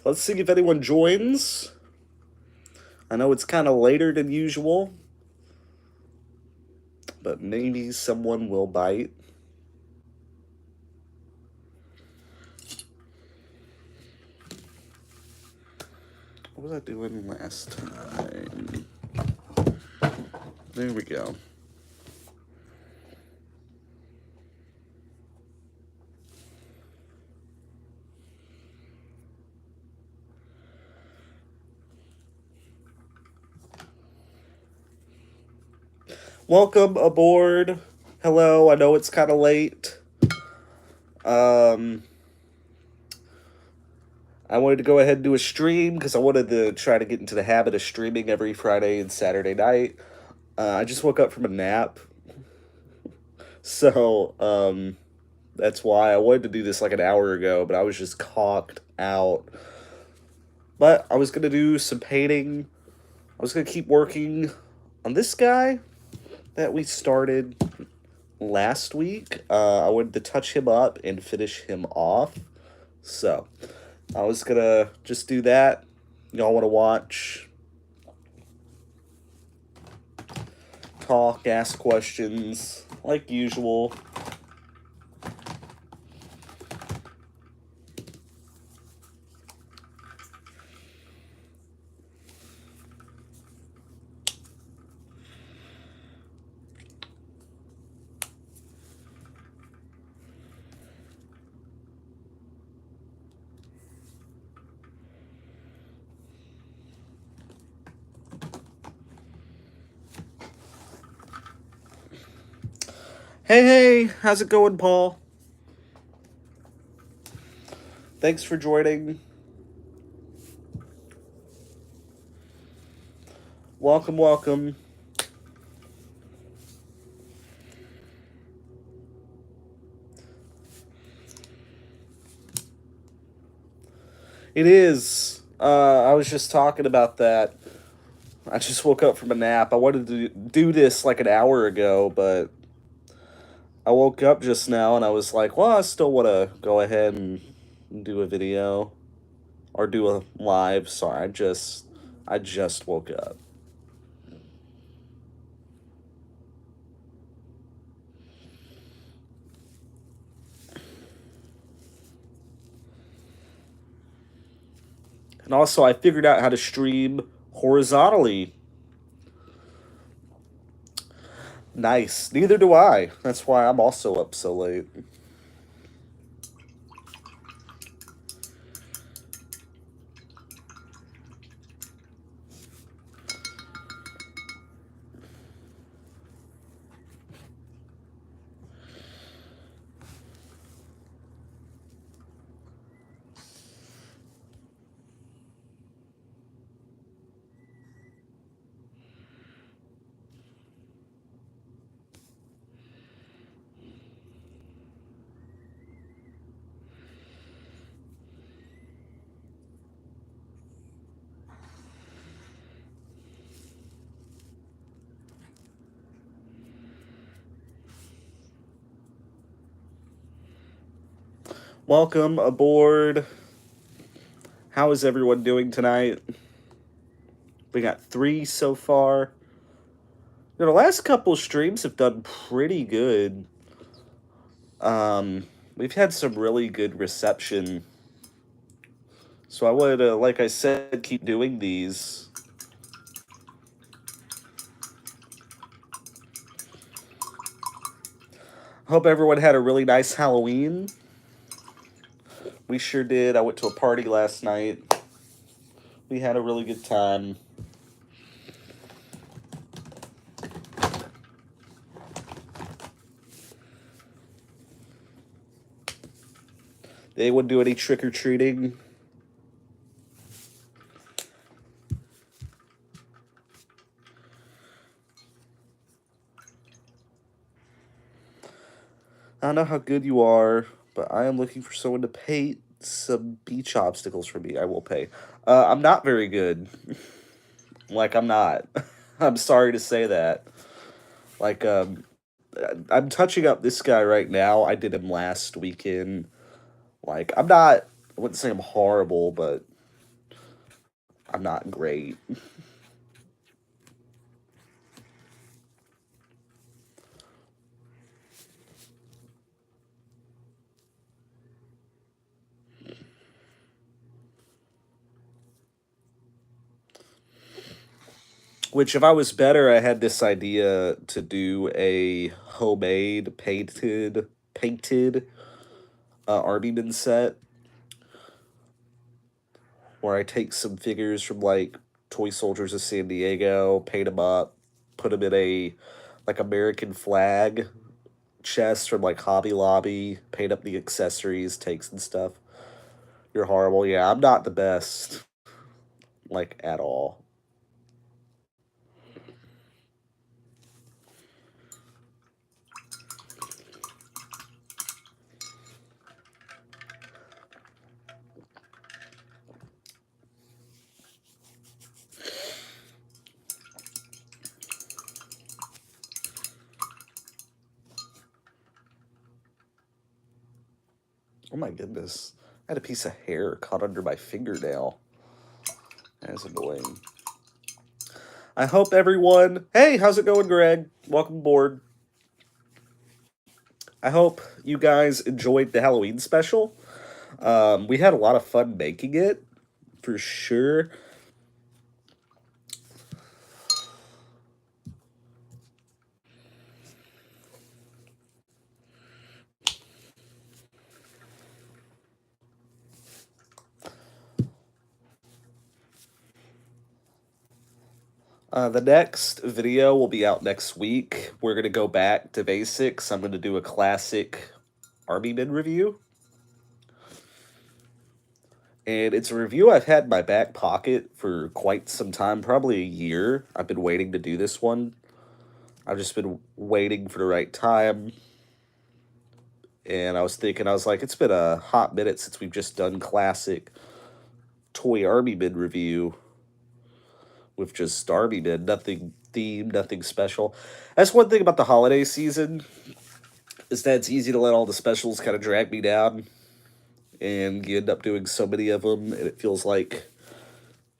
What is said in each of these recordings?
Let's see if anyone joins. I know it's kind of later than usual, but maybe someone will bite. What was I doing last time? There we go. Welcome aboard. Hello, I know it's kind of late. I wanted to go ahead and do a stream because I wanted to try to get into the habit of streaming every Friday and Saturday night. I just woke up from a nap. So, that's why I wanted to do this like an hour ago, but I was just cocked out. But I was going to do some painting. I was going to keep working on this guy that we started last week. I wanted to touch him up and finish him off. So, I was going to just do that. Y'all want to watch, talk, ask questions, like usual. Hey, how's it going, Paul? Thanks for joining. Welcome, welcome. It is. I was just talking about that. I just woke up from a nap. I wanted to do this like an hour ago, but I woke up just now and I was like, well, I still want to go ahead and do a video or do a live. Sorry, I just woke up. And also, I figured out how to stream horizontally. Nice. Neither do I. That's why I'm also up so late. Welcome aboard. How is everyone doing tonight? We got 3 so far. The last couple streams have done pretty good. We've had some really good reception. So I would, like I said, keep doing these. Hope everyone had a really nice Halloween. We sure did. I went to a party last night. We had a really good time. Did anyone do any trick-or-treating? I don't know how good you are, but I am looking for someone to paint some beach obstacles for me. I will pay. I'm not very good. Like, I'm not. I'm sorry to say that. Like, I'm touching up this guy right now. I did him last weekend. Like, I'm not, I wouldn't say I'm horrible, but I'm not great. Which, if I was better, I had this idea to do a homemade painted Arbyman set where I take some figures from like Toy Soldiers of San Diego, paint them up, put them in a like American flag chest from like Hobby Lobby, paint up the accessories, takes and stuff. You're horrible. Yeah, I'm not the best, like at all. Oh my goodness. I had a piece of hair caught under my fingernail. That's annoying. I hope everyone. Hey, how's it going, Greg? Welcome aboard. I hope you guys enjoyed the Halloween special. We had a lot of fun making it, for sure. The next video will be out next week. We're going to go back to basics. I'm going to do a classic Army-Men review. And it's a review I've had in my back pocket for quite some time, probably a year. I've been waiting to do this one. I've just been waiting for the right time. And I was like, it's been a hot minute since we've just done classic Toy Army-Men review with just Army-Men, nothing themed, nothing special. That's one thing about the holiday season, is that it's easy to let all the specials kind of drag me down, and you end up doing so many of them, and it feels like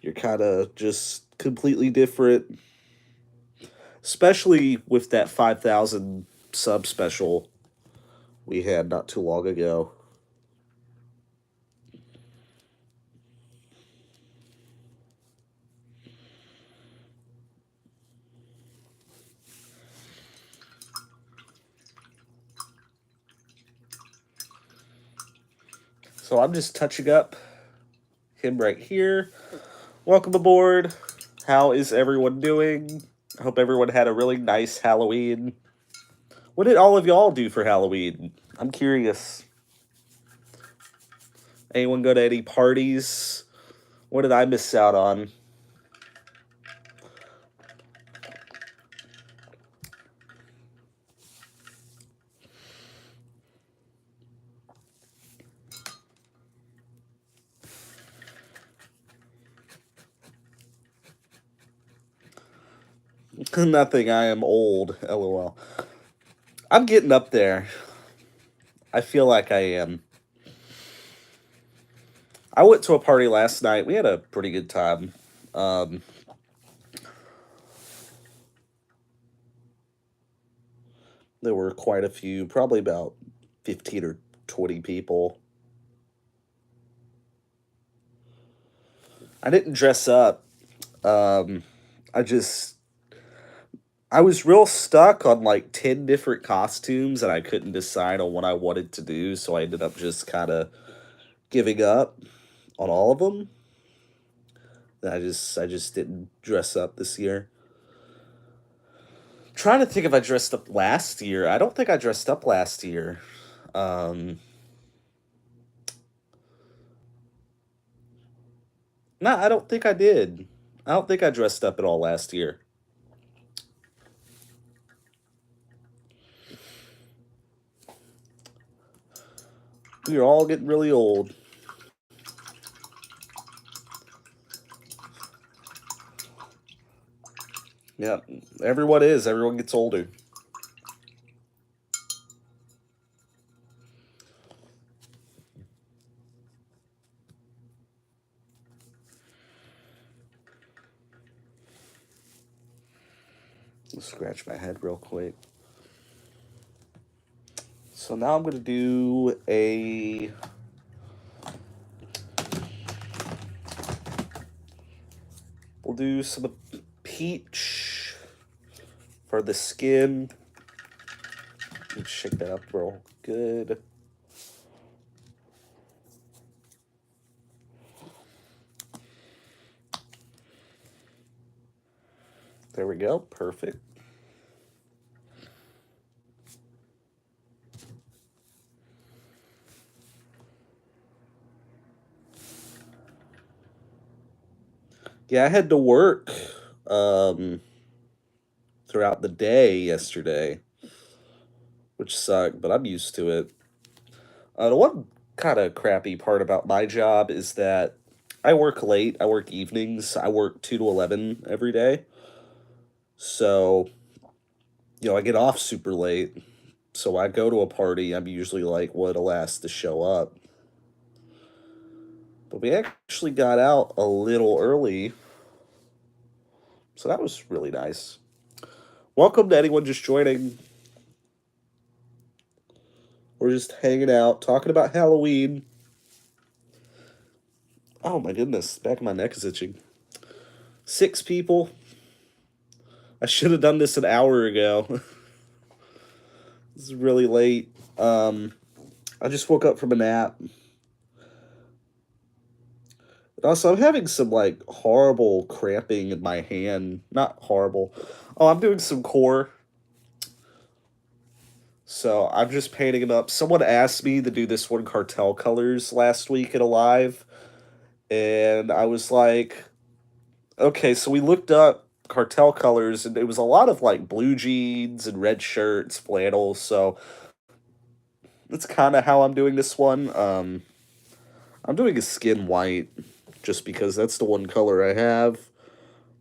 you're kind of just completely different. Especially with that 5,000 sub special we had not too long ago. So I'm just touching up him right here. Welcome aboard. How is everyone doing? I hope everyone had a really nice Halloween. What did all of y'all do for Halloween? I'm curious. Anyone go to any parties? What did I miss out on? Nothing. I am old. LOL. I'm getting up there. I feel like I am. I went to a party last night. We had a pretty good time. There were quite a few, probably about 15 or 20 people. I didn't dress up. I just I was real stuck on like 10 different costumes and I couldn't decide on what I wanted to do, so I ended up just kind of giving up on all of them. I just didn't dress up this year. Trying to think if I dressed up last year. I don't think I dressed up last year. Um no, I don't think I did. I don't think I dressed up at all last year. We are all getting really old. Yeah, everyone is. Everyone gets older. Let's scratch my head real quick. So now I'm going to do a... We'll do some peach for the skin. Shake that up real good. There we go. Perfect. Yeah, I had to work throughout the day yesterday, which sucked, but I'm used to it. The one kind of crappy part about my job is that I work late. I work evenings. I work 2 to 11 every day. So, I get off super late. So I go to a party. I'm usually like one of the last to show up. But we actually got out a little early. So that was really nice. Welcome to anyone just joining. We're just hanging out, talking about Halloween. Oh my goodness, back of my neck is itching. 6 people. I should have done this an hour ago. This is really late. I just woke up from a nap. And also, I'm having some like horrible cramping in my hand. Not horrible. Oh, I'm doing some core. So I'm just painting it up. Someone asked me to do this one cartel colors last week at a live. And I was like, okay, so we looked up cartel colors and it was a lot of like blue jeans and red shirts, flannels. So that's kind of how I'm doing this one. I'm doing a skin white just because that's the one color I have.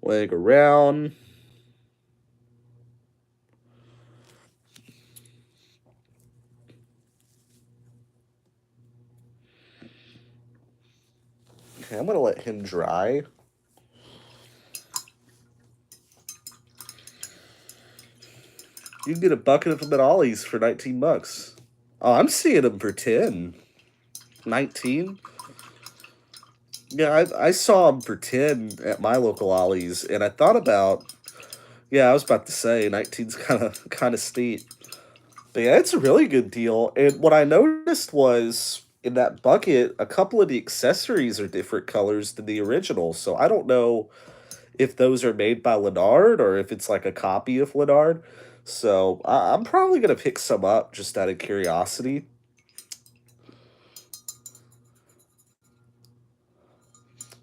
Leg around. Okay, I'm gonna let him dry. You can get a bucket of them at Ollie's for $19. Oh, I'm seeing them for 10. 19? Yeah, I saw them for 10 at my local Ollie's, and I thought about... Yeah, I was about to say, 19's kind of steep. But yeah, it's a really good deal. And what I noticed was, in that bucket, a couple of the accessories are different colors than the original. So I don't know if those are made by Leonard or if it's like a copy of Leonard. So I'm probably going to pick some up just out of curiosity.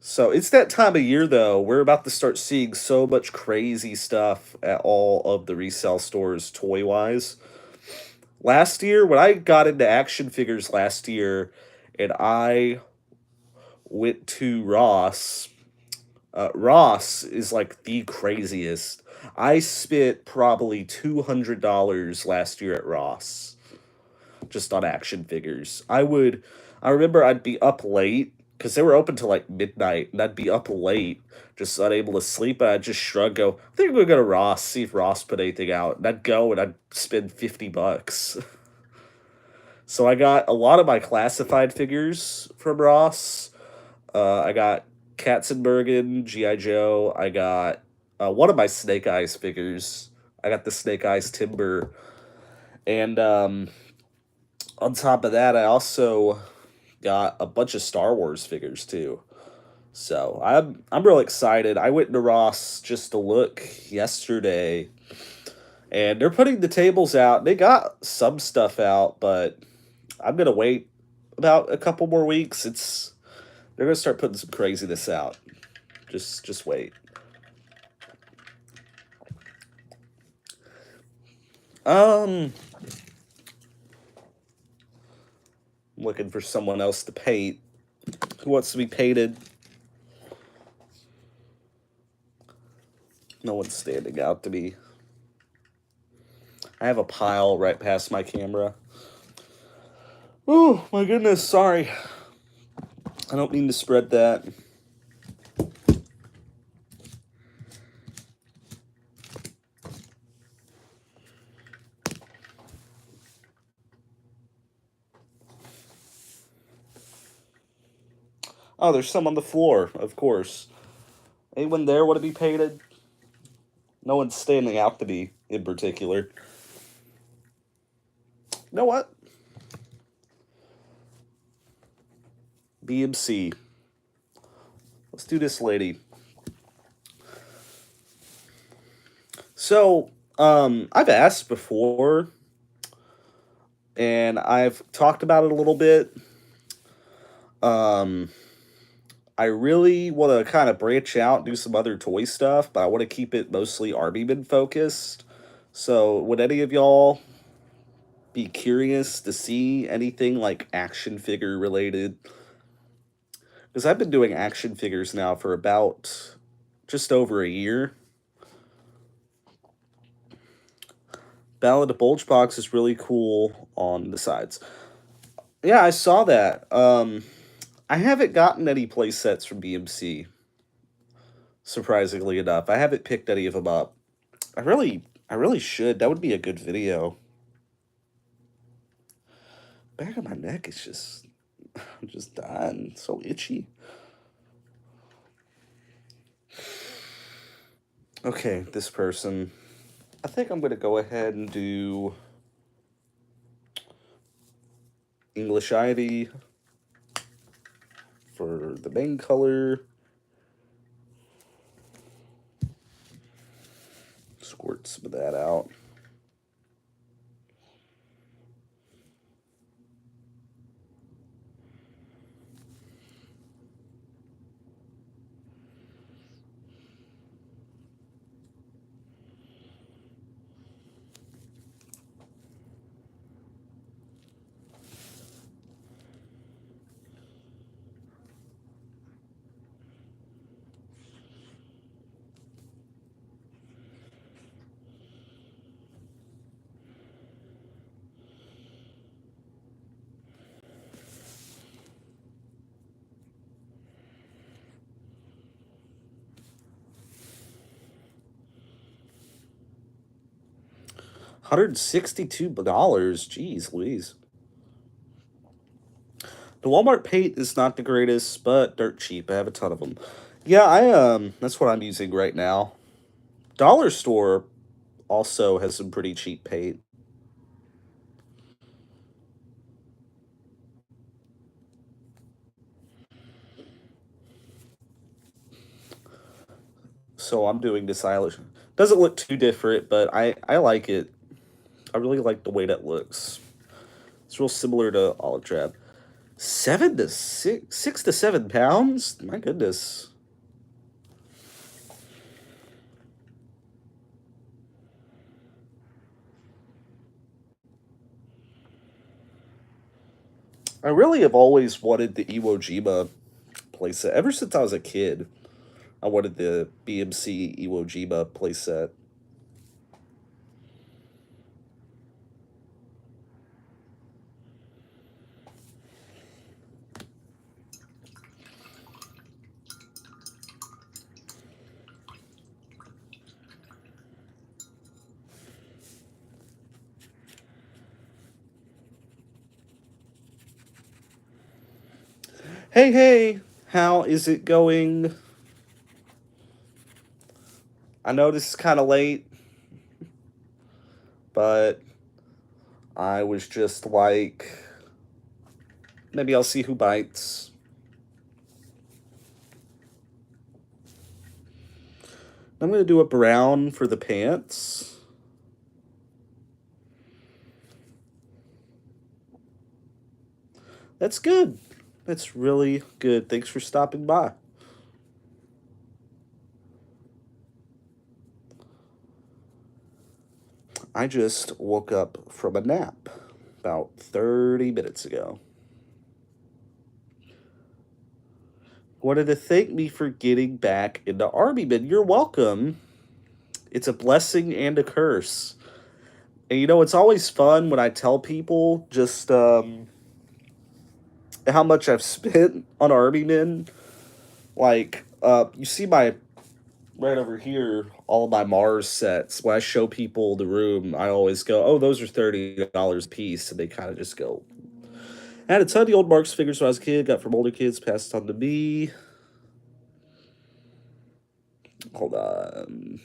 So it's that time of year, though. We're about to start seeing so much crazy stuff at all of the resale stores, toy-wise. Last year, when I got into action figures last year, and I went to Ross, Ross is like the craziest. I spent probably $200 last year at Ross just on action figures. I remember I'd be up late because they were open till like midnight, and I'd be up late, just unable to sleep. And I'd just shrug, go, I think we're gonna go to Ross, see if Ross put anything out. And I'd go and I'd spend $50. So I got a lot of my classified figures from Ross. I got Katzenbergen, G.I. Joe. I got one of my Snake Eyes figures. I got the Snake Eyes Timber. And on top of that, I also got a bunch of Star Wars figures too. So I'm real excited. I went to Ross just to look yesterday, and they're putting the tables out. They got some stuff out, but I'm gonna wait about a couple more weeks. They're gonna start putting some craziness out. Just wait. I'm looking for someone else to paint. Who wants to be painted? No one's standing out to me. I have a pile right past my camera. Oh, my goodness, sorry. I don't mean to spread that. Oh, there's some on the floor, of course. Anyone there want to be painted? No one's standing out to me in particular. You know what? BMC. Let's do this, lady. So, I've asked before, and I've talked about it a little bit. Um, I really want to kind of branch out, do some other toy stuff, but I want to keep it mostly Arbyman focused. So, would any of y'all be curious to see anything like action figure related? Because I've been doing action figures now for about just over a year. Ballad of Bulge Box is really cool on the sides. Yeah, I saw that. I haven't gotten any play sets from BMC, surprisingly enough. I haven't picked any of them up. I really should. That would be a good video. Back of my neck is just, I'm just dying. So itchy. Okay, this person. I think I'm gonna go ahead and do English Ivy for the main color. Squirt some of that out. $162. Jeez Louise. The Walmart paint is not the greatest, but dirt cheap. I have a ton of them. Yeah, that's what I'm using right now. Dollar Store also has some pretty cheap paint. So I'm doing this eyelash. Doesn't look too different, but I like it. I really like the way that looks. It's real similar to Olive Drab. 6 to 7 pounds? My goodness. I really have always wanted the Iwo Jima playset. Ever since I was a kid, I wanted the BMC Iwo Jima playset. Hey, how is it going? I know this is kind of late, but I was just like, maybe I'll see who bites. I'm going to do a brown for the pants. That's good. That's really good. Thanks for stopping by. I just woke up from a nap about 30 minutes ago. Wanted to thank me for getting back into Arbyman. You're welcome. It's a blessing and a curse. And you know, it's always fun when I tell people just how much I've spent on Arbyman. Like, you see my right over here, all of my Mars sets. When I show people the room, I always go, "Oh, those are $30 a piece," and they kind of just go, I had a ton of the old Marks figures when I was a kid, got from older kids, passed on to me. Hold on.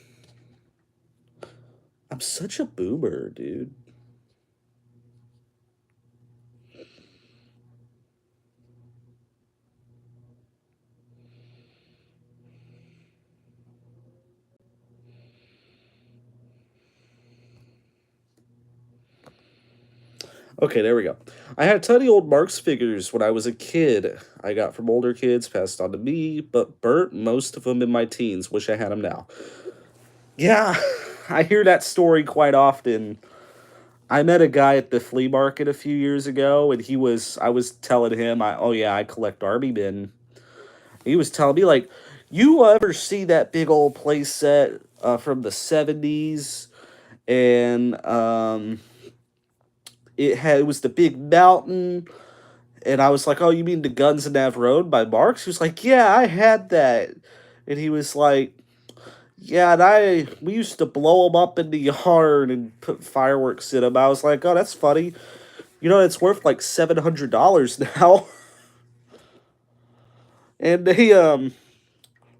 I'm such a boomer, dude. Okay, there we go. I had a ton of old Marks figures when I was a kid. I got from older kids, passed on to me, but burnt most of them in my teens. Wish I had them now. Yeah, I hear that story quite often. I met a guy at the flea market a few years ago, and I was telling him, oh yeah, I collect Army men. He was telling me, like, you ever see that big old play set from the 70s? And it was the big mountain. And I was like, oh, you mean the Guns and Nav Road by Marx? He was like, yeah, I had that. And he was like, yeah, and we used to blow them up in the yard and put fireworks in them. I was like, oh, that's funny. You know, it's worth like $700 now. And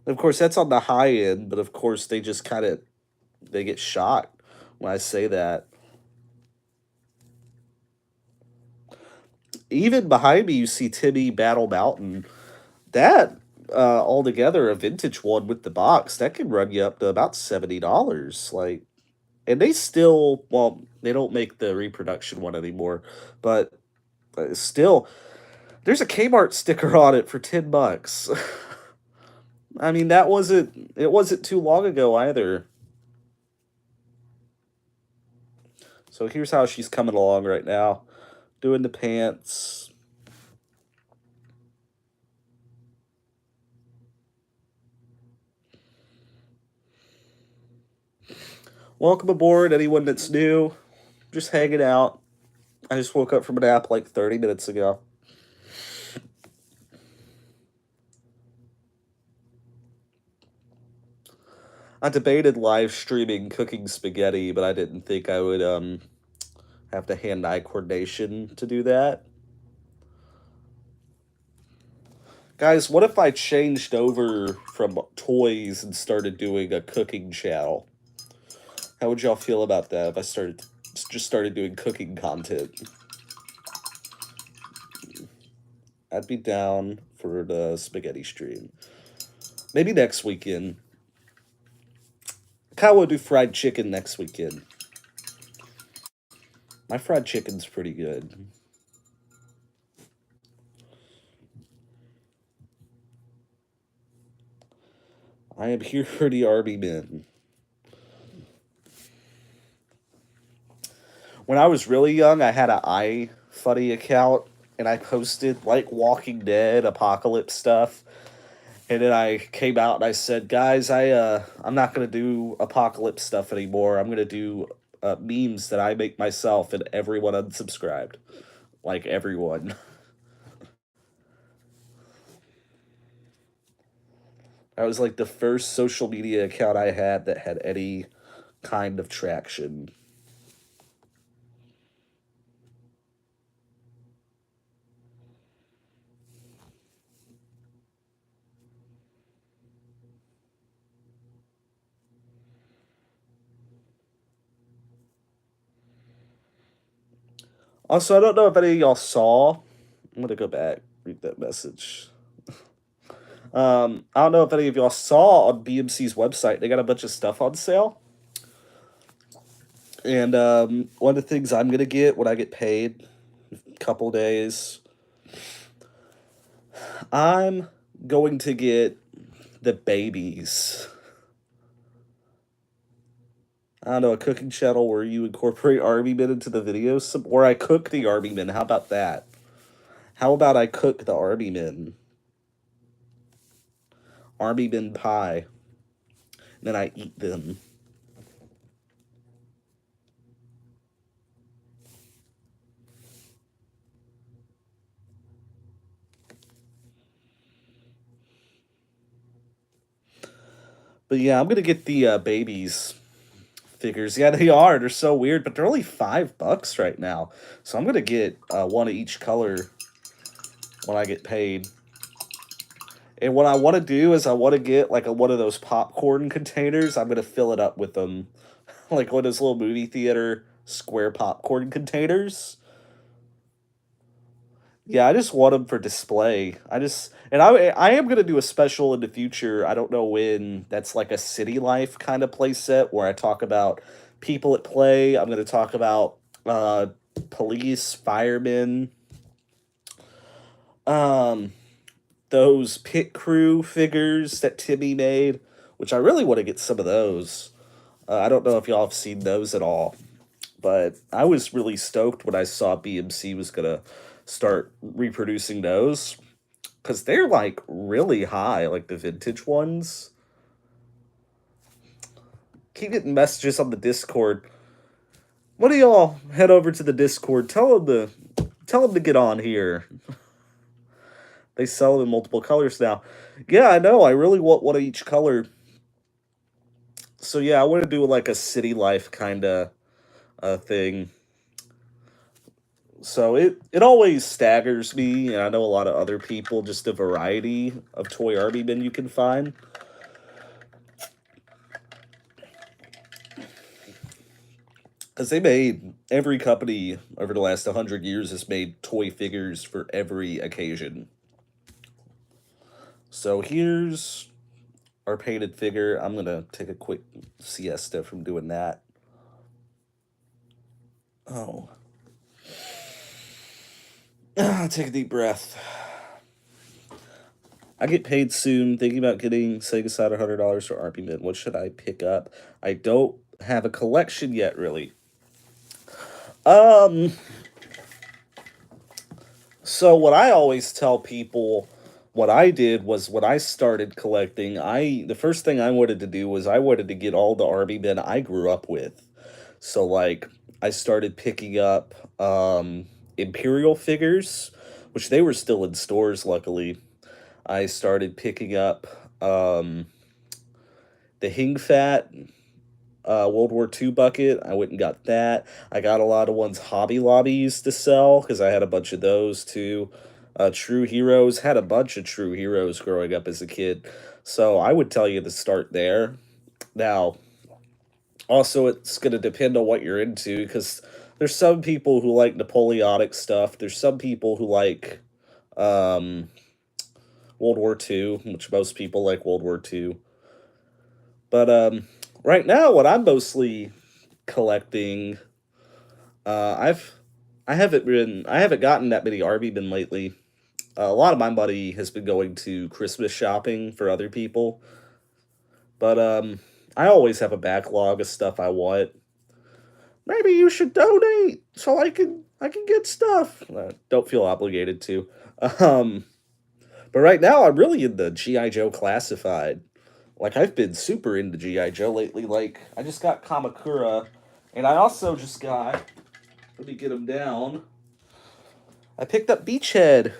of course, that's on the high end, but of course, they get shocked when I say that. Even behind me, you see Timmy Battle Mountain. That altogether, a vintage one with the box, that can run you up to about $70. Like, and they still, well, they don't make the reproduction one anymore, but still, there's a Kmart sticker on it for $10. I mean, it wasn't too long ago either. So here's how she's coming along right now, doing the pants. Welcome aboard, anyone that's new. Just hanging out. I just woke up from a nap like 30 minutes ago. I debated live streaming cooking spaghetti, but I didn't think I would have the hand-eye coordination to do that. Guys, what if I changed over from toys and started doing a cooking channel? How would y'all feel about that if I started doing cooking content? I'd be down for the spaghetti stream. Maybe next weekend. Kyle will do fried chicken next weekend. My fried chicken's pretty good. I am here for the Army men. When I was really young, I had an iFunny account, and I posted like Walking Dead, apocalypse stuff. And then I came out and I said, guys, I'm not gonna do apocalypse stuff anymore. I'm gonna do memes that I make myself, and everyone unsubscribed, like everyone. That was like the first social media account I had that had any kind of traction. Also, I don't know if any of y'all saw. I'm gonna go back, read that message. I don't know if any of y'all saw on BMC's website, they got a bunch of stuff on sale. And one of the things I'm gonna get when I get paid, a couple days, I'm going to get the babies. I don't know, a cooking channel where you incorporate Army Men into the videos, or I cook the Army Men. How about that? How about I cook the Army Men? Army Men pie. And then I eat them. But yeah, I'm gonna get the babies figures. Yeah, they are. They're so weird, but they're only $5 right now. So I'm gonna get one of each color. when I get paid. And what I want to do is I want to get like one of those popcorn containers. I'm gonna fill it up with them, like one of those little movie theater square popcorn containers. Yeah, I just want them for display. I am gonna do a special in the future. I don't know when. That's like a city life kind of play set where I talk about people at play. I'm gonna talk about police, firemen, um, those pit crew figures that Timmy made, which I really want to get some of those. I don't know if y'all have seen those at all, but I was really stoked when I saw BMC was gonna start reproducing those because they're like really high, like the vintage ones. Keep getting messages on the Discord. What do y'all head over to the Discord? Tell them to get on here. They sell them in multiple colors now. Yeah, I know. I really want one of each color. So yeah, I want to do like a city life kind of thing. So it always staggers me, and I know a lot of other people, just the variety of toy army men you can find. Because every company over the last 100 years has made toy figures for every occasion. So here's our painted figure. I'm going to take a quick siesta from doing that. Oh. Take a deep breath. I get paid soon. Thinking about setting aside $100 for Army Men. What should I pick up? I don't have a collection yet, really. So what I always tell people, what I did was when I started collecting, the first thing I wanted to do was I wanted to get all the Army Men I grew up with. So like I started picking up Imperial figures, which they were still in stores, luckily. I started picking up the Hingfat World War II bucket. I went and got that. I got a lot of ones Hobby Lobby used to sell because I had a bunch of those too. True Heroes, had a bunch of True Heroes growing up as a kid. So I would tell you to start there. Now, also, it's going to depend on what you're into because there's some people who like Napoleonic stuff. There's some people who like um, World War II, which most people like World War II. But right now, what I'm mostly collecting, I've I haven't gotten that many Army Men lately. A lot of my money has been going to Christmas shopping for other people, but I always have a backlog of stuff I want. Maybe you should donate so I can get stuff. Don't feel obligated to. Um, but right now I'm really into GI Joe Classified. Like I've been super into GI Joe lately. Like I just got Kamakura, and I also just got. Let me get him down. I picked up Beachhead,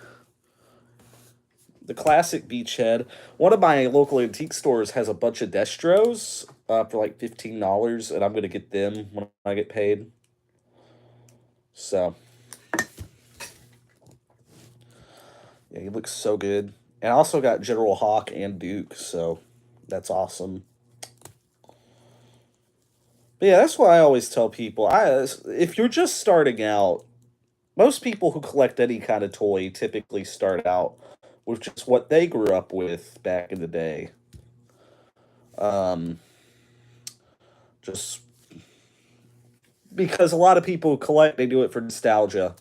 the classic Beachhead. One of my local antique stores has a bunch of Destros for like $15, and I'm gonna get them when I get paid. So yeah, he looks so good. And I also got General Hawk and Duke, so that's awesome. But yeah, that's what I always tell people. If you're just starting out, most people who collect any kind of toy typically start out with just what they grew up with back in the day. Um, just because a lot of people who collect, they do it for nostalgia.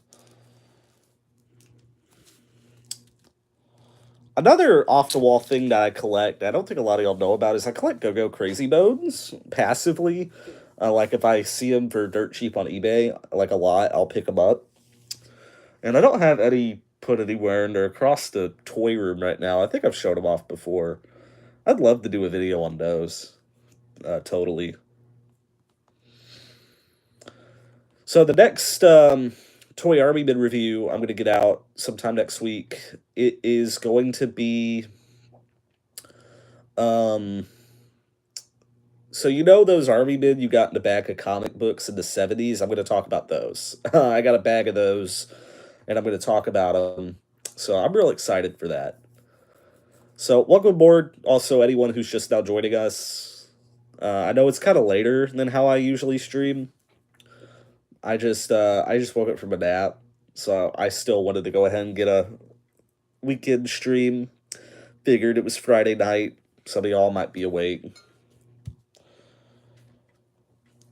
Another off the wall thing that I collect, I don't think a lot of y'all know about, is I collect Go Go Crazy Bones passively. Like if I see them for dirt cheap on eBay, like a lot, I'll pick them up. And I don't have any put anywhere, and they're across the toy room right now. I think I've showed them off before. I'd love to do a video on those. Totally. So the next Toy Army Men review I'm going to get out sometime next week. It is going to be um so you know those Army Men you got in the back of comic books in the 70s? I'm going to talk about those. I got a bag of those and I'm going to talk about them. So I'm real excited for that. So welcome aboard, also anyone who's just now joining us. I know it's kind of later than how I usually stream. I just woke up from a nap, so I still wanted to go ahead and get a weekend stream. Figured it was Friday night. Some of y'all might be awake.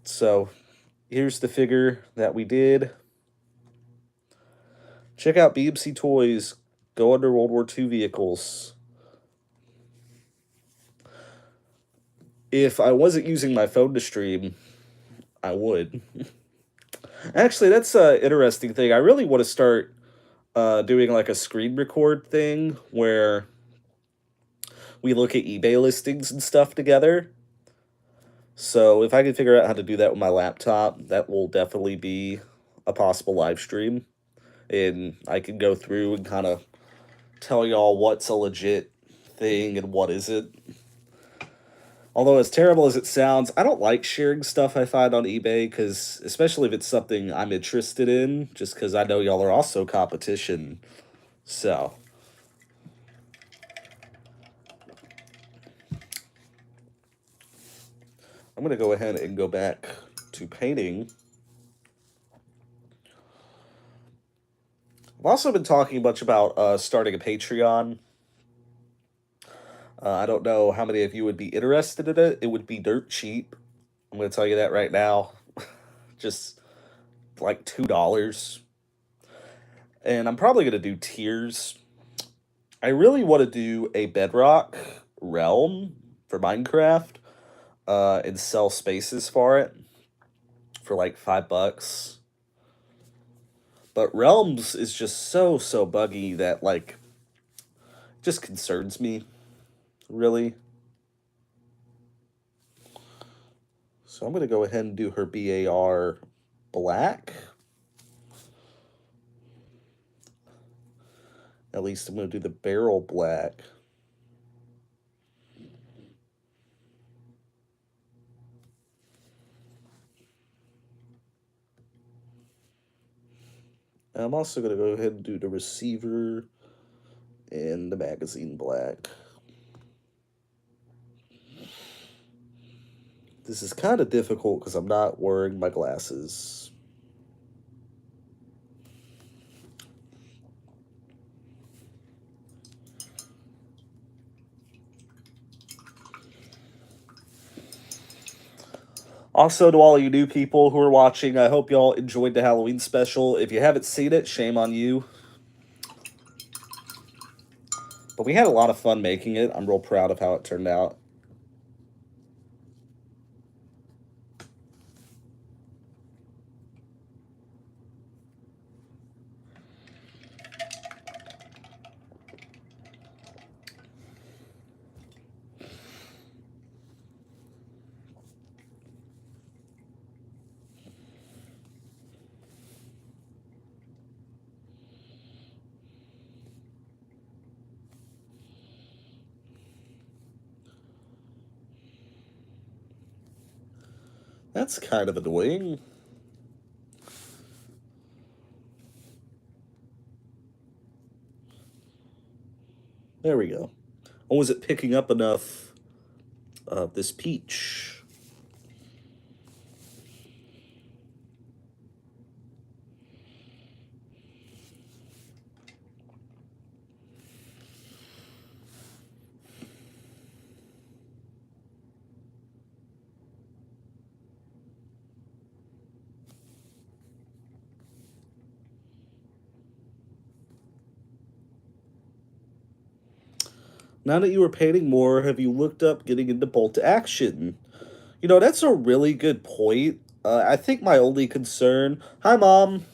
So here's the figure that we did. Check out BMC Toys. Go under World War II vehicles. If I wasn't using my phone to stream, I would. Actually, that's an interesting thing. I really want to start doing like a screen record thing where we look at eBay listings and stuff together. So if I can figure out how to do that with my laptop, that will definitely be a possible live stream. And I can go through and kind of tell y'all what's a legit thing and what isn't. Although, as terrible as it sounds, I don't like sharing stuff I find on eBay, because especially if it's something I'm interested in, just because I know y'all are also competition. So, I'm going to go ahead and go back to painting. I've also been talking a bunch about starting a Patreon. I don't know how many of you would be interested in it. It would be dirt cheap. I'm going to tell you that right now. Just like $2. And I'm probably going to do tiers. I really want to do a Bedrock realm for Minecraft and sell spaces for it for like $5. But Realms is just so buggy that like just concerns me, really. So I'm going to go ahead and do her BAR black. At least I'm going to do the barrel black. And I'm also going to go ahead and do the receiver and the magazine black. This is kind of difficult because I'm not wearing my glasses. Also, to all you new people who are watching, I hope y'all enjoyed the Halloween special. If you haven't seen it, shame on you. But we had a lot of fun making it. I'm real proud of how it turned out. That's kind of annoying. There we go. Or was it picking up enough of this peach? Now that you are painting more, have you looked up getting into bolt action? You know, that's a really good point. I think my only concern. Hi, Mom.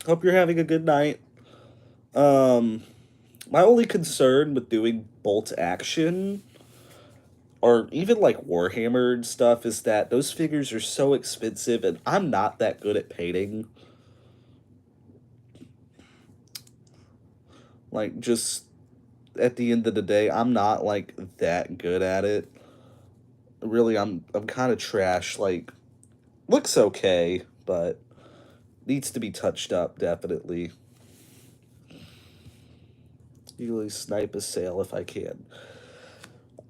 Hope you're having a good night. Um, my only concern with doing bolt action, or even like Warhammer and stuff, is that those figures are so expensive, and I'm not that good at painting. Like, just at the end of the day, I'm not like that good at it. Really, I'm kind of trash. Like, looks okay, but needs to be touched up, definitely. Usually snipe a sale if I can.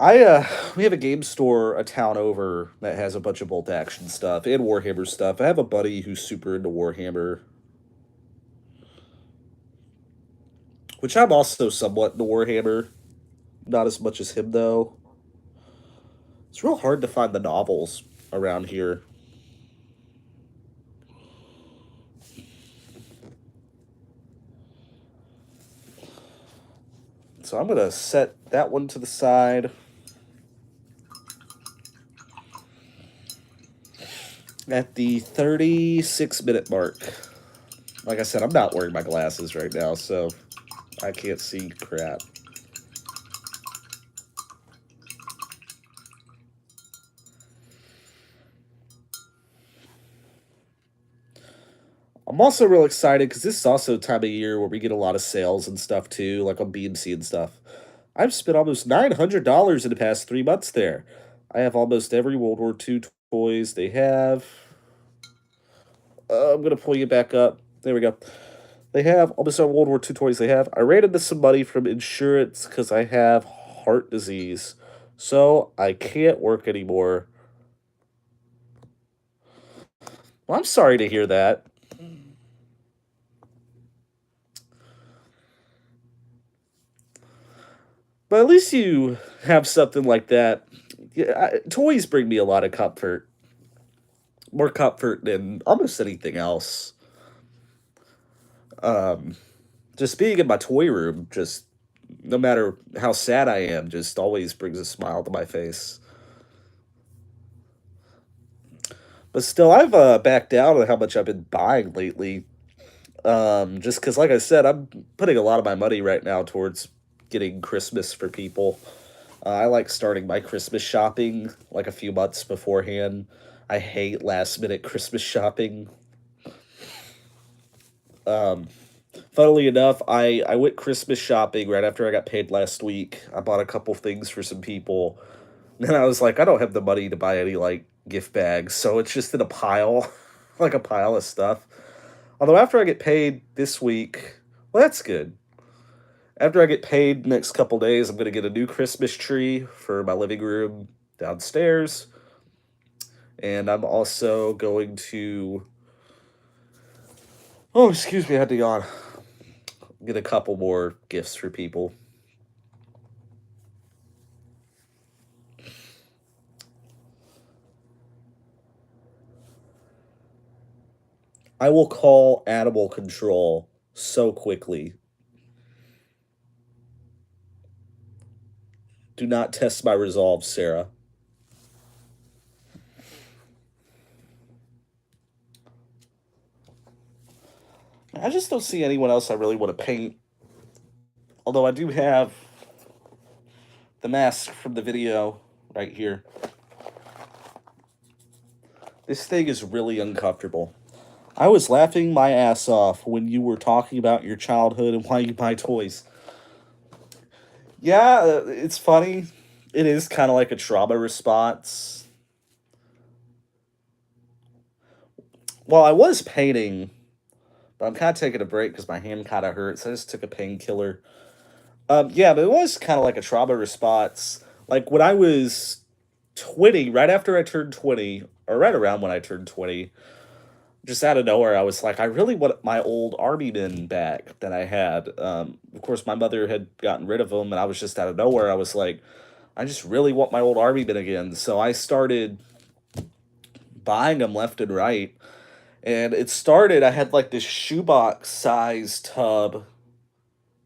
We have a game store a town over that has a bunch of bolt action stuff and Warhammer stuff. I have a buddy who's super into Warhammer, which I'm also somewhat into Warhammer. Not as much as him though. It's real hard to find the novels around here. So I'm gonna set that one to the side. At the 36-minute mark. Like I said, I'm not wearing my glasses right now, so I can't see crap. I'm also real excited because this is also a time of year where we get a lot of sales and stuff too, like on BMC and stuff. I've spent almost $900 in the past 3 months there. I have almost every World War II toys they have. I'm gonna pull you back up. There we go. They have almost all World War II toys they have. I ran into some money from insurance because I have heart disease, so I can't work anymore. Well, I'm sorry to hear that. But at least you have something like that. Yeah, toys bring me a lot of comfort. More comfort than almost anything else. Um, just being in my toy room, just no matter how sad I am, just always brings a smile to my face. But still, I've backed down on how much I've been buying lately. Just because, like I said, I'm putting a lot of my money right now towards getting Christmas for people. I like starting my Christmas shopping like a few months beforehand. I hate last minute Christmas shopping. Um, Funnily enough, I went Christmas shopping right after I got paid last week. I bought a couple things for some people. And I was like, I don't have the money to buy any like gift bags, so it's just in a pile, like a pile of stuff. Although after I get paid this week, well, that's good. After I get paid next couple days, I'm gonna get a new Christmas tree for my living room downstairs, and I'm also going to. Oh, excuse me, I had to yawn. Get a couple more gifts for people. I will call animal control so quickly. Do not test my resolve, Sarah. I just don't see anyone else I really want to paint. Although I do have the mask from the video right here. This thing is really uncomfortable. I was laughing my ass off when you were talking about your childhood and why you buy toys. Yeah, it's funny. It is kind of like a trauma response. Well, I was painting, but I'm kind of taking a break because my hand kind of hurts. I just took a painkiller. Yeah, but it was kind of like a trauma response. Like when I was 20, right after I turned 20, or right around when I turned 20, just out of nowhere, I was like, I really want my old army men back that I had. Of course, my mother had gotten rid of them, and I was just out of nowhere. I was like, I just really want my old army men again. So I started buying them left and right. And it started, I had like this shoebox size tub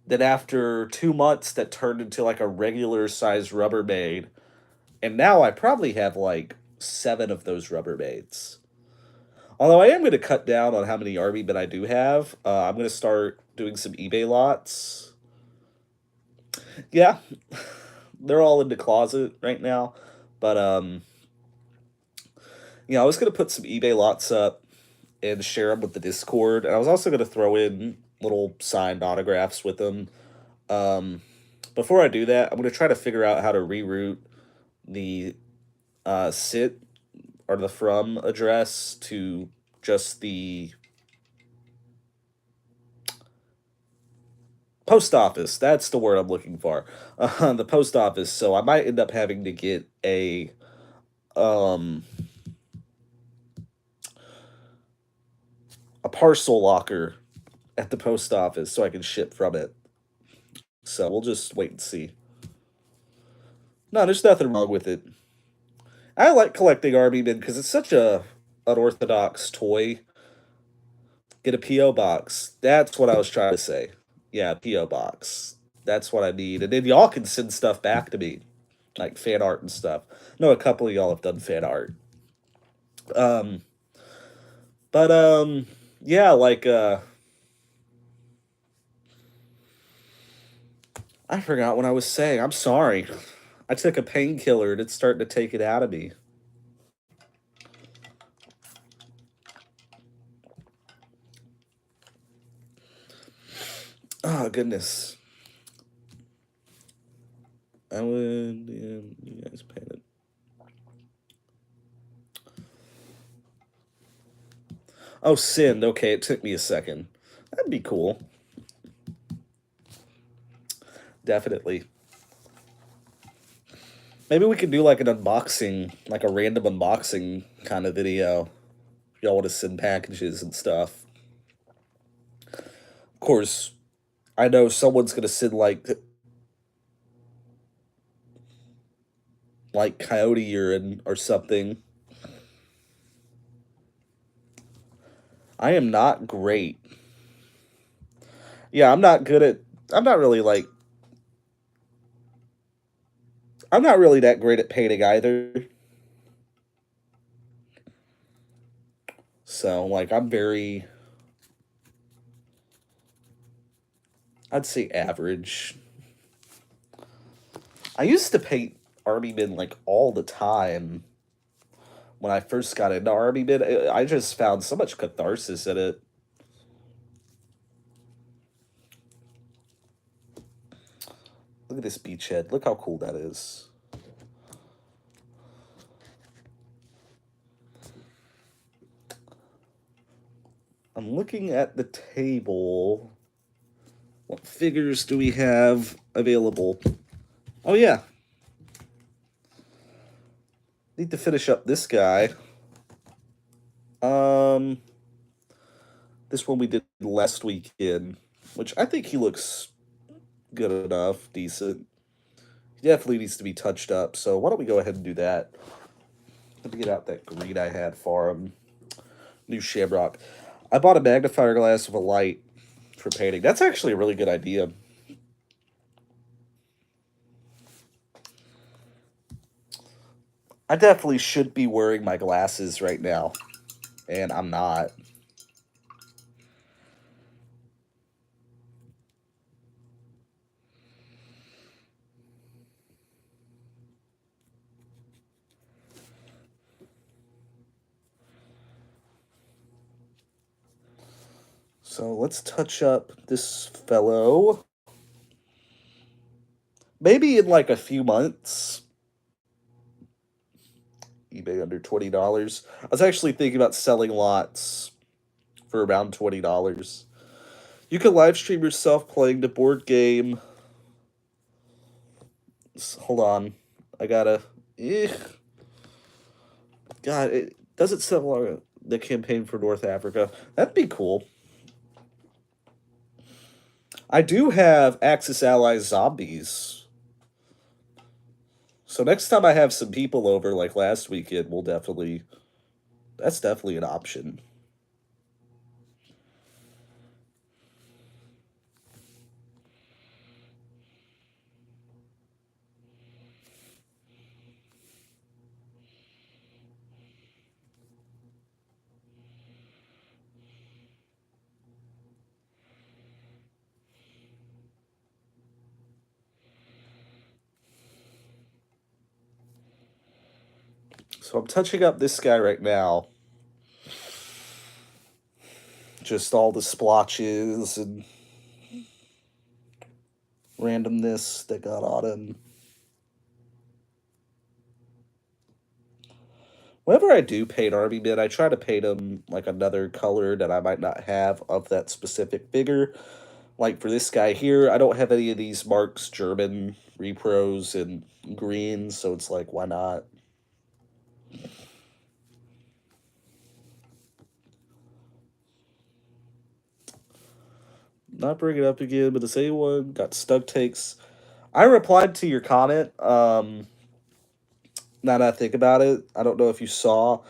that after 2 months that turned into like a regular size Rubbermaid. And now I probably have like 7 of those Rubbermaids. Although I am going to cut down on how many army men I do have. I'm going to start doing some eBay lots. Yeah, they're all in the closet right now. But I was going to put some eBay lots up and share them with the Discord. And I was also going to throw in little signed autographs with them. Um, Before I do that, I'm going to try to figure out how to reroute the sit or the from address to just the Post office. That's the word I'm looking for. The post office. So I might end up having to get um a parcel locker at the post office so I can ship from it. So we'll just wait and see. No, there's nothing wrong with it. I like collecting Army Men because it's such a unorthodox toy. Get a PO box. That's what I was trying to say. Yeah, PO box. That's what I need, and then y'all can send stuff back to me, like fan art and stuff. No, a couple of y'all have done fan art. Um, but yeah, like I forgot what I was saying. I'm sorry. I took a painkiller and it's starting to take it out of me. Oh goodness. I would. Yeah, you guys painted. Oh, Sin. Okay, it took me a second. That'd be cool. Definitely. Maybe we could do like an unboxing, like a random unboxing kind of video. If y'all want to send packages and stuff. Of course, I know someone's gonna send like Coyote or something. I am not great. Yeah, I'm not good at. I'm not really like. I'm not really that great at painting either. So like, I'm very. I'd say average. I used to paint Army Men like all the time when I first got into Army Men. I just found so much catharsis in it. Look at this beachhead. Look how cool that is. I'm looking at the table. What figures do we have available? Oh, yeah. Need to finish up this guy. Um, this one we did last weekend, which I think he looks good enough, decent. He definitely needs to be touched up, so why don't we go ahead and do that? Let me get out that green I had for him. New Shamrock. I bought a magnifier glass with a light for painting. That's actually a really good idea. I definitely should be wearing my glasses right now, and I'm not. So let's touch up this fellow. Maybe in like a few months. eBay under $20. I was actually thinking about selling lots for around $20. You can live stream yourself playing the board game. Hold on. I gotta. Eh. God, it doesn't sell the campaign for North Africa. That'd be cool. I do have Axis Allies zombies. So next time I have some people over, like last weekend, we'll definitely. That's definitely an option. So I'm touching up this guy right now. Just all the splotches and randomness that got on him. Whenever I do paint Army Men, I try to paint him like another color that I might not have of that specific figure. Like for this guy here, I don't have any of these Marks German repros in green, so it's like, why not? Not bring it up again, but the same one got stuck takes. I replied to your comment. Now that I think about it, I don't know if you saw.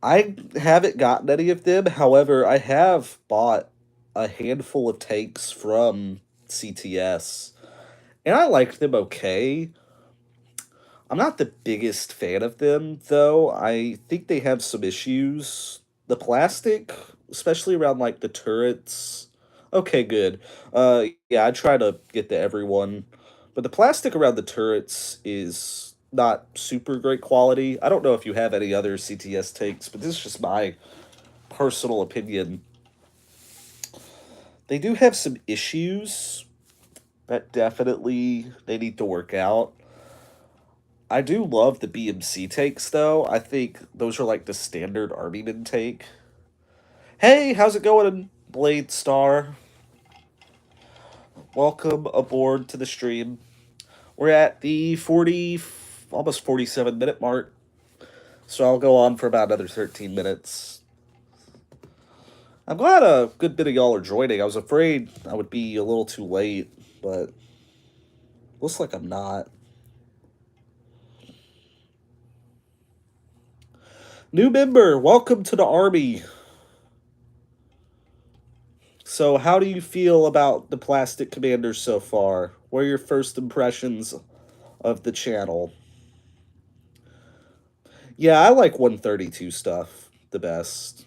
I haven't gotten any of them. However, I have bought a handful of takes from CTS, and I liked them okay. I'm not the biggest fan of them, though. I think they have some issues. The plastic, especially around like the turrets. Okay, good. Yeah, I try to get to everyone, but the plastic around the turrets is not super great quality. I don't know if you have any other CTS takes, but this is just my personal opinion. They do have some issues that definitely they need to work out. I do love the BMC takes though. I think those are like the standard Armyman take. Hey, how's it going, Blade Star? Welcome aboard to the stream. We're at the 40, almost 47-minute mark. So I'll go on for about another 13 minutes. I'm glad a good bit of y'all are joining. I was afraid I would be a little too late, but looks like I'm not. New member, welcome to the Army. So, how do you feel about the Plastic Commanders so far? What are your first impressions of the channel? Yeah, I like 132 stuff the best.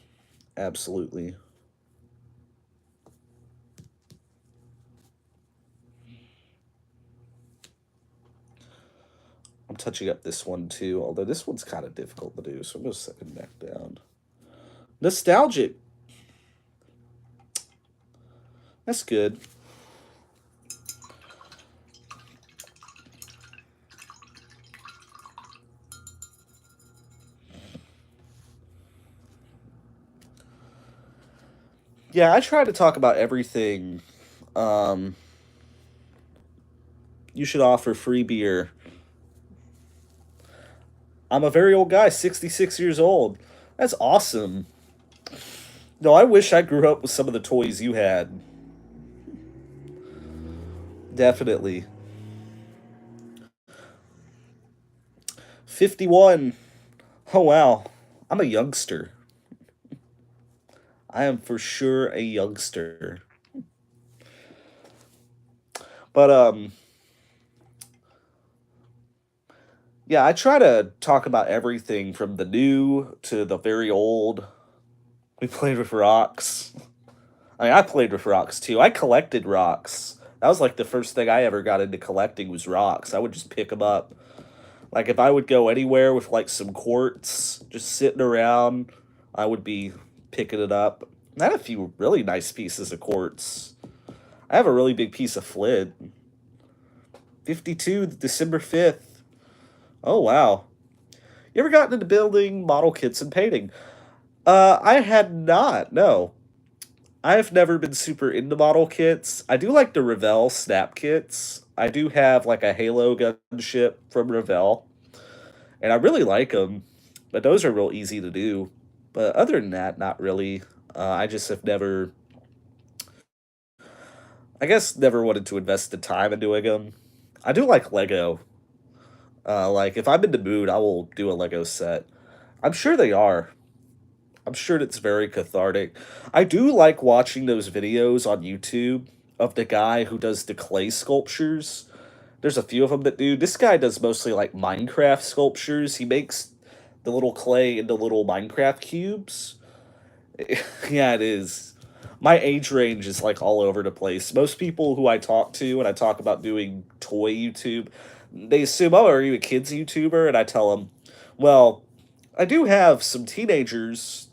Absolutely. I'm touching up this one too, although this one's kind of difficult to do, so I'm going to set it back down. Nostalgic. That's good. Yeah, I try to talk about everything. You should offer free beer. I'm a very old guy, 66 years old. That's awesome. No, I wish I grew up with some of the toys you had. Definitely. 51. Oh, wow. I'm a youngster. I am for sure a youngster. But, yeah, I try to talk about everything from the new to the very old. We played with rocks. I mean, I played with rocks too. I collected rocks. That was like the first thing I ever got into collecting was rocks. I would just pick them up. Like if I would go anywhere with like some quartz just sitting around, I would be picking it up. I had a few really nice pieces of quartz. I have a really big piece of flint. 52, December 5th. Oh, wow. You ever gotten into building model kits and painting? I had not, no. I've never been super into model kits. I do like the Revell snap kits. I do have like a Halo gunship from Revell, and I really like them, but those are real easy to do. But other than that, not really. I just have never, I guess, never wanted to invest the time in doing them. I do like Lego. Like if I'm in the mood, I will do a Lego set. I'm sure they are. I'm sure it's very cathartic. I do like watching those videos on YouTube of the guy who does the clay sculptures. There's a few of them that do. This guy does mostly like Minecraft sculptures. He makes the little clay into little Minecraft cubes. Yeah, it is. My age range is like all over the place. Most people who I talk to when I talk about doing toy YouTube, they assume, oh, are you a kids YouTuber? And I tell them, well, I do have some teenagers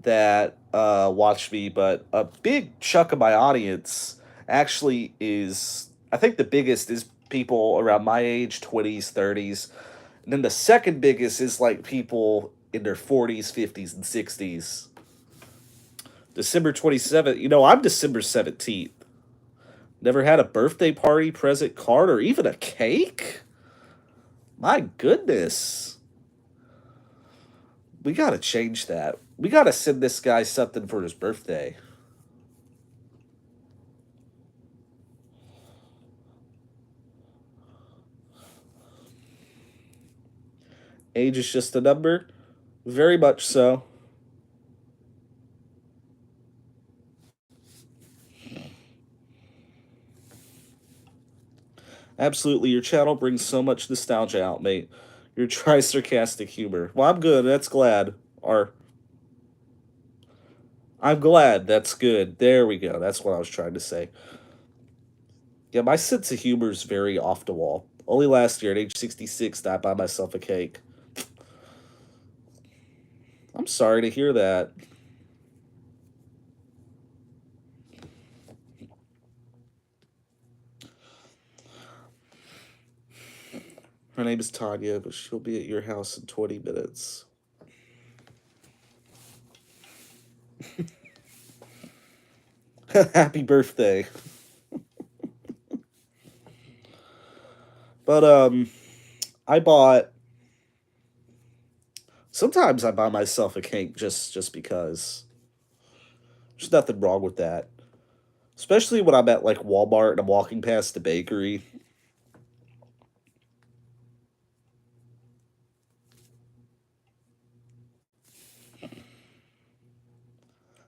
that watch me, but a big chunk of my audience actually is, I think the biggest is people around my age, 20s, 30s. And then the second biggest is like people in their 40s, 50s, and 60s. December 27th, I'm December 17th. Never had a birthday party present card or even a cake? My goodness. We gotta change that. We gotta send this guy something for his birthday. Age is just a number? Very much so. Absolutely, your channel brings so much nostalgia out, mate. Your dry sarcastic humor. Well, I'm good. That's glad. Or I'm glad. That's good. There we go. That's what I was trying to say. Yeah, my sense of humor is very off the wall. Only last year at age 66 did I buy myself a cake. I'm sorry to hear that. Her name is Tanya, but she'll be at your house in 20 minutes. Happy birthday. But I bought sometimes I buy myself a cake just because. There's nothing wrong with that. Especially when I'm at like Walmart and I'm walking past the bakery.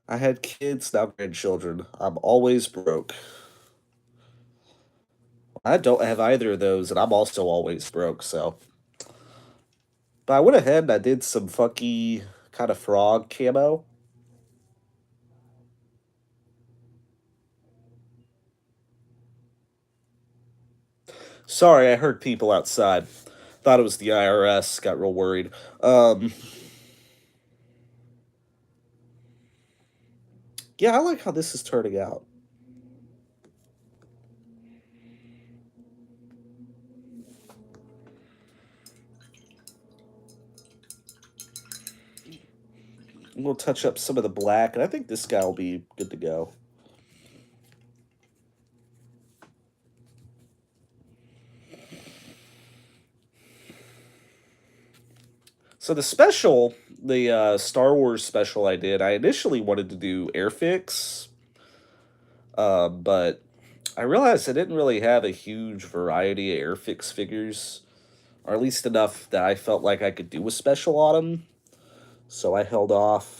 I had kids, now grandchildren. I'm always broke. I don't have either of those, and I'm also always broke, so. But I went ahead and I did some funky kind of frog camo. Sorry, I heard people outside. Thought it was the IRS, got real worried. Um, yeah, I like how this is turning out. We'll touch up some of the black, and I think this guy will be good to go. So the special, the Star Wars special I initially wanted to do Airfix, but I realized I didn't really have a huge variety of Airfix figures, or at least enough that I felt like I could do a special on them. So I held off.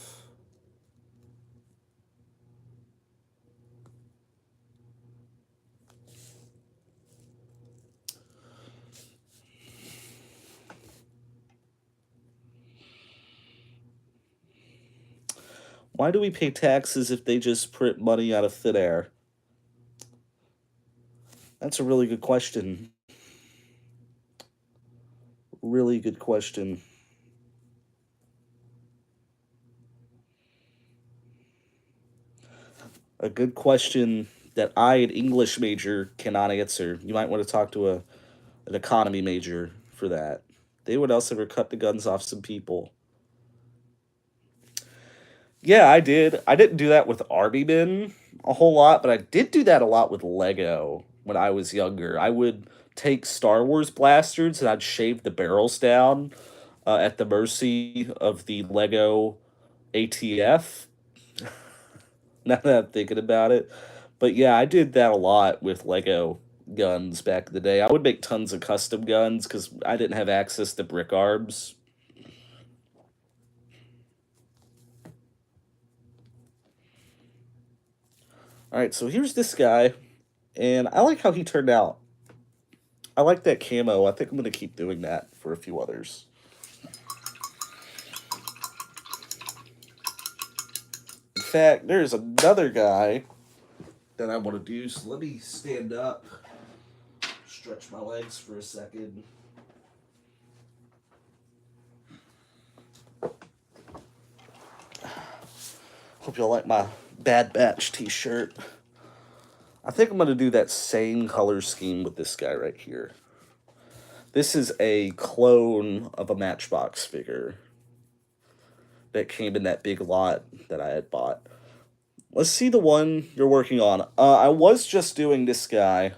Why do we pay taxes if they just print money out of thin air? That's a really good question. Really good question. A good question that I, an English major, cannot answer. You might want to talk to an economy major for that. They would also ever cut the guns off some people. Yeah, I did. I didn't do that with Army Men a whole lot, but I did do that a lot with Lego when I was younger. I would take Star Wars blasters and I'd shave the barrels down at the mercy of the Lego ATF. Now that I'm thinking about it. But yeah, I did that a lot with Lego guns back in the day. I would make tons of custom guns because I didn't have access to brick arms. All right, so here's this guy, and I like how he turned out. I like that camo. I think I'm going to keep doing that for a few others. In fact, there's another guy that I want to do, so let me stand up, stretch my legs for a second. Hope y'all like my Bad Batch t-shirt. I think I'm going to do that same color scheme with this guy right here. This is a clone of a Matchbox figure that came in that big lot that I had bought. Let's see the one you're working on. I was just doing this guy.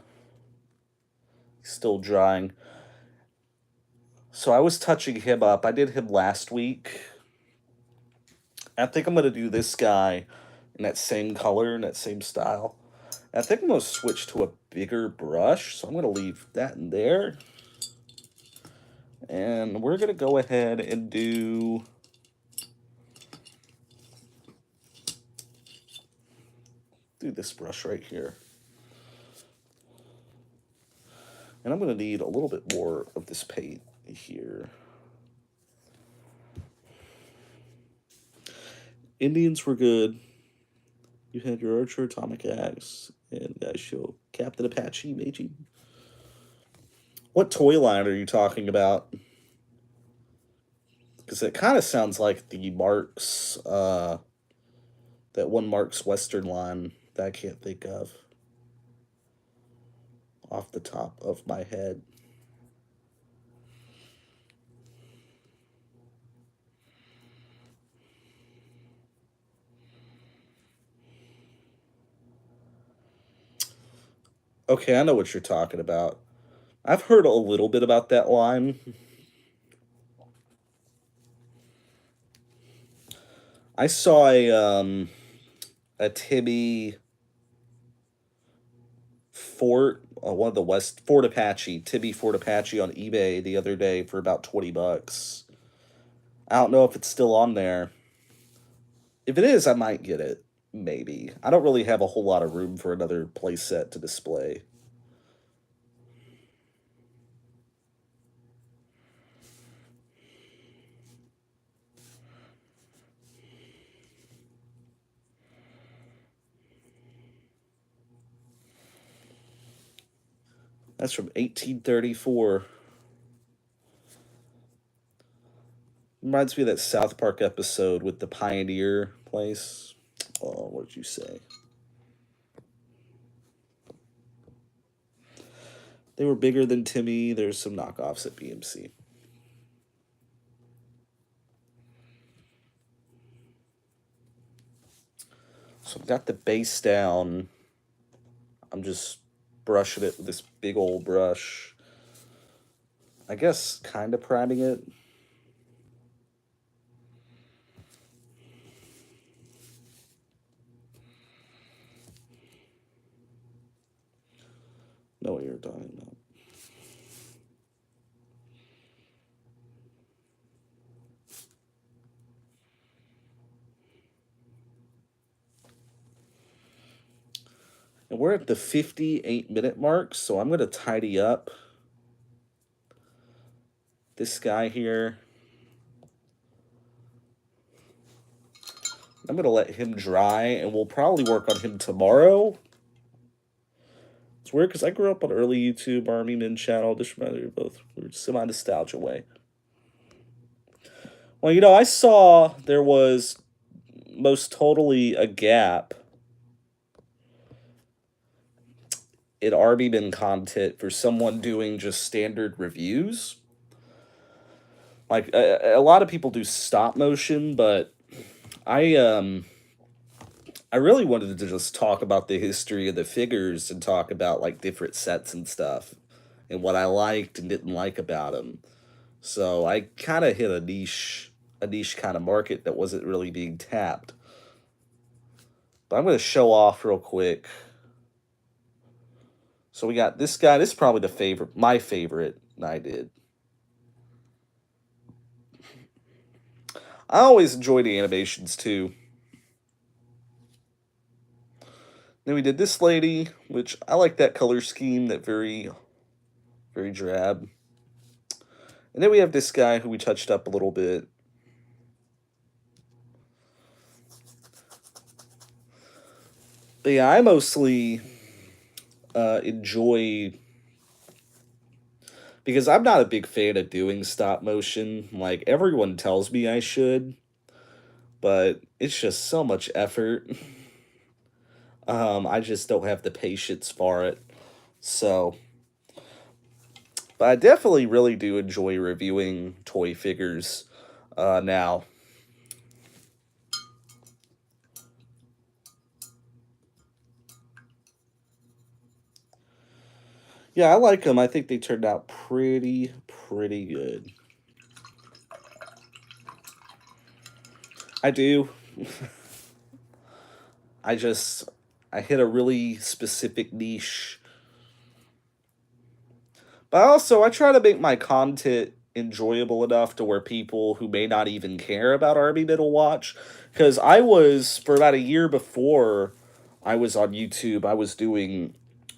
Still drying. So I was touching him up. I did him last week. I think I'm going to do this guy in that same color, in that same style. I think I'm going to switch to a bigger brush. So I'm going to leave that in there. And we're going to go ahead and do... this brush right here. And I'm going to need a little bit more of this paint here. Indians were good. You had your Archer Atomic Axe, and guys show Captain Apache Meiji. What toy line are you talking about? Because it kind of sounds like the Marks, that one Marks Western line that I can't think of off the top of my head. Okay, I know what you're talking about. I've heard a little bit about that line. I saw a Tibby Fort, one of the Fort Apache, Tibby Fort Apache on eBay the other day for about 20 bucks. I don't know if it's still on there. If it is, I might get it. Maybe. I don't really have a whole lot of room for another playset to display. That's from 1834. Reminds me of that South Park episode with the Pioneer place. Oh, what did you say? They were bigger than Timmy. There's some knockoffs at BMC. So I've got the base down. I'm just brushing it with this big old brush. I guess kind of priming it. Know what you're talking about. And we're at the 58-minute mark, so I'm going to tidy up this guy here. I'm going to let him dry, and we'll probably work on him tomorrow. It's weird because I grew up on early YouTube, Army Men channel. This reminds me of both. We were semi-nostalgia way. Well, you know, I saw there was most totally a gap in Army Men content for someone doing just standard reviews. Like, a lot of people do stop motion, but I really wanted to just talk about the history of the figures and talk about like different sets and stuff and what I liked and didn't like about them. So I kind of hit a niche kind of market that wasn't really being tapped. But I'm going to show off real quick. So we got this guy. This is probably my favorite I did. I always enjoy the animations too. Then we did this lady, which I like that color scheme, that very drab. And then we have this guy who we touched up a little bit. But yeah, I mostly enjoy, because I'm not a big fan of doing stop motion. Like, everyone tells me I should, but it's just so much effort. I just don't have the patience for it. So, but I definitely really do enjoy reviewing toy figures now. Yeah, I like them. I think they turned out pretty good. I do. I just I hit a really specific niche. But also I try to make my content enjoyable enough to where people who may not even care about Army Men will watch. Because I was, for about a year before I was on YouTube, I was doing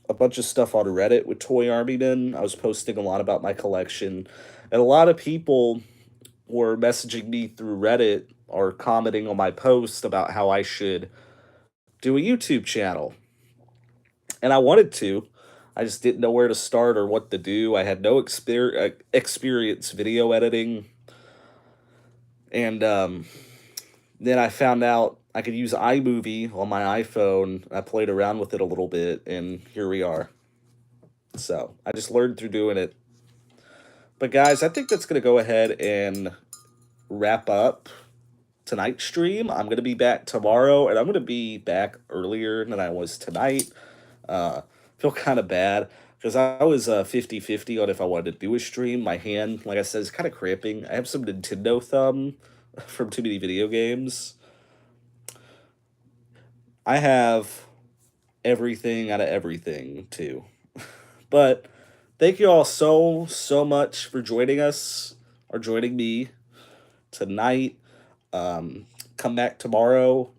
a bunch of stuff on Reddit with Toy Army Men. I was posting a lot about my collection. And a lot of people were messaging me through Reddit or commenting on my post about how I should do a YouTube channel. And I wanted to. I just didn't know where to start or what to do. I had no experience video editing. And then I found out I could use iMovie on my iPhone. I played around with it a little bit, and here we are. So I just learned through doing it. But guys, I think that's going to go ahead and wrap up tonight's stream. I'm going to be back tomorrow, and I'm going to be back earlier than I was tonight. Feel kind of bad because I was 50-50 on if I wanted to do a stream. My hand, like I said, is kind of cramping. I have some Nintendo thumb from too many video games. I have everything out of everything, too. But thank you all so much for joining us or joining me tonight. Um, Come back tomorrow.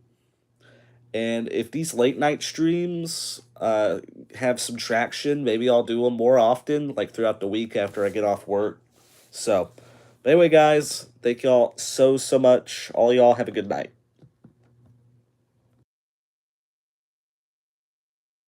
And if these late night streams have some traction, maybe I'll do them more often, like throughout the week after I get off work. So, but anyway, guys, thank y'all so much. All y'all have a good night.